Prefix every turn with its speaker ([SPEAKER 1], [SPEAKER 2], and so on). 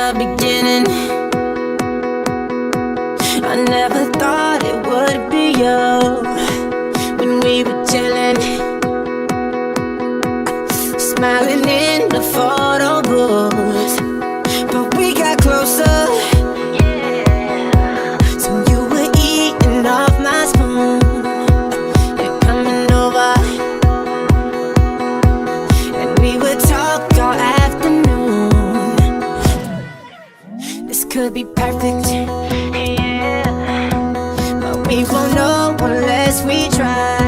[SPEAKER 1] the beginning. I never thought it would be you when we were chilling, smiling in the photo booth. But we got closer, so you were eating off my spoon. You're coming over, and we would talk all afternoon. This could be perfect, but we won't know unless we try.